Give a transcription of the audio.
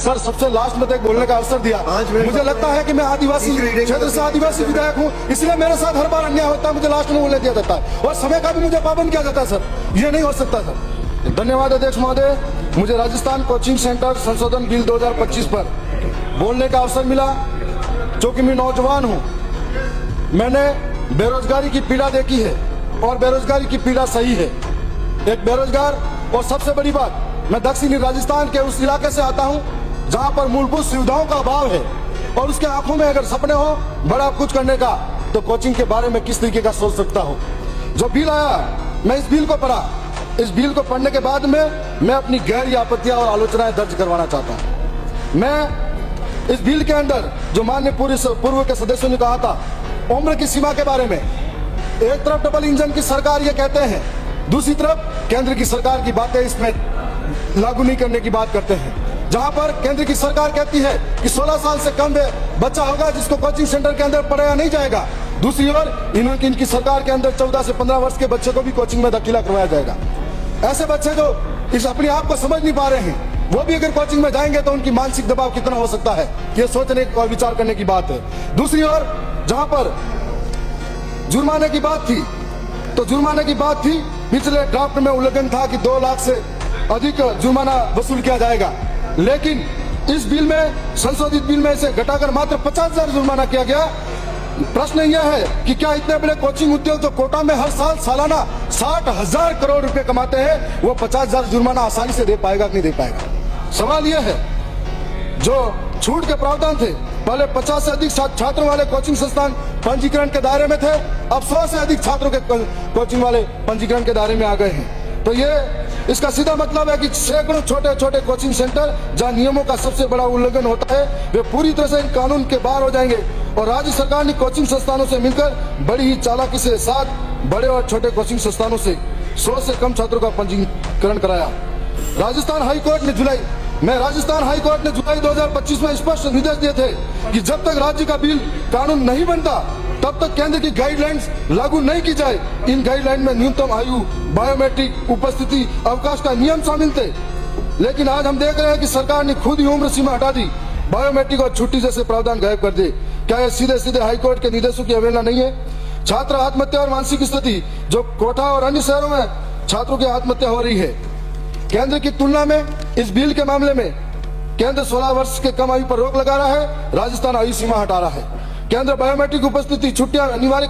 Sir सबसे last में तक बोलने का अवसर दिया। मुझे लगता है कि मैं आदिवासी क्षेत्र से आदिवासी विधायक हूँ, इसलिए मेरे साथ हर बार अन्याय होता है, मुझे लास्ट में बोलने दिया जाता है और समय का भी मुझे पाबंद किया जाता है। सर ये नहीं हो सकता सर। धन्यवाद अध्यक्ष महोदय, मुझे राजस्थान कोचिंग सेंटर संशोधन बिल 2025 पर बोलने का अवसर मिला। क्योंकि मैं नौजवान हूँ, मैंने बेरोजगारी की पीड़ा देखी है और बेरोजगारी की पीड़ा सही है। एक बेरोजगार और सबसे बड़ी बात, मैं दक्षिणी राजस्थान के उस इलाके से आता हूं जहां पर मूलभूत सुविधाओं का अभाव है और उसके आंखों में अगर सपने हो बड़ा कुछ करने का, तो कोचिंग के बारे में किस तरीके का सोच सकता हो। जो बिल आया, मैं इस बिल को पढ़ा। इस बिल को पढ़ने के बाद में मैं अपनी गहरी आपत्तियां और आलोचनाएं दर्ज करवाना चाहता हूं। मैं इस बिल के अंदर जो माननीय पूर्व के सदस्यों ने कहा था, उम्र की सीमा के बारे में, एक तरफ डबल इंजन की सरकार ये कहते हैं, दूसरी तरफ केंद्र की सरकार की बातें इसमें लागू नहीं करने की बात करते हैं। जहां पर केंद्र की सरकार कहती है कि 16 साल से कम बच्चा होगा जिसको कोचिंग सेंटर के अंदर पढ़ाया नहीं जाएगा, दूसरी ओर इनकी सरकार के अंदर 14 से 15 वर्ष के बच्चे को भी कोचिंग में दाखिला करवाया जाएगा। ऐसे बच्चे जो इस अपने आप को समझ नहीं पा रहे हैं, वो भी अगर कोचिंग में जाएंगे तो उनकी मानसिक दबाव कितना हो सकता है, ये सोचने और विचार करने की बात है। दूसरी ओर जहां पर जुर्माने की बात थी, तो जुर्माने की बात थी, पिछले ड्राफ्ट में उल्लेखन था कि 2 लाख से अधिक जुर्माना वसूल किया जाएगा, लेकिन इस बिल में, संशोधित बिल में इसे घटाकर मात्र 50,000 जुर्माना किया गया। प्रश्न यह है कि क्या इतने बड़े कोचिंग उद्योग जो कोटा में हर साल सालाना 60,000 करोड़ रुपए कमाते हैं, वो 50,000 जुर्माना आसानी से दे पाएगा कि नहीं दे पाएगा। सवाल यह है, जो छूट के प्रावधान थे, पहले 50 से अधिक छात्रों वाले कोचिंग संस्थान पंजीकरण के दायरे में थे, अब 100 से अधिक छात्रों के कोचिंग वाले पंजीकरण के दायरे में आ गए हैं। तो ये इसका सीधा मतलब है कि सैकड़ों छोटे छोटे कोचिंग सेंटर जहां नियमों का सबसे बड़ा उल्लंघन होता है, वे पूरी तरह से इन कानून के बाहर हो जाएंगे। और राज्य सरकार ने कोचिंग संस्थानों से मिलकर बड़ी ही चालाकी से साथ बड़े और छोटे कोचिंग संस्थानों से 100 से कम छात्रों का पंजीकरण कराया। राजस्थान हाईकोर्ट ने जुलाई 2025 में स्पष्ट निर्देश दिए थे कि जब तक राज्य का बिल कानून नहीं बनता, तब तक केंद्र की गाइडलाइंस लागू नहीं की जाए। इन गाइडलाइन में न्यूनतम आयु, बायोमेट्रिक उपस्थिति, अवकाश का नियम शामिल थे। लेकिन आज हम देख रहे हैं कि सरकार ने खुद ही उम्र सीमा हटा दी, बायोमेट्रिक और छुट्टी जैसे प्रावधान गायब कर दिए। क्या यह सीधे सीधे हाईकोर्ट के निर्देशों की अवहेलना नहीं है? छात्र आत्महत्या और मानसिक स्थिति, जो कोटा और अन्य शहरों में छात्रों की आत्महत्या हो रही है, केंद्र की तुलना में इस बिल के मामले में केंद्र 16 वर्ष के कम आयु पर रोक लगा रहा है, राजस्थान आयु सीमा हटा रहा है। केंद्र बायोमेट्रिक उपस्थिति, छुट्टियां अनिवार्य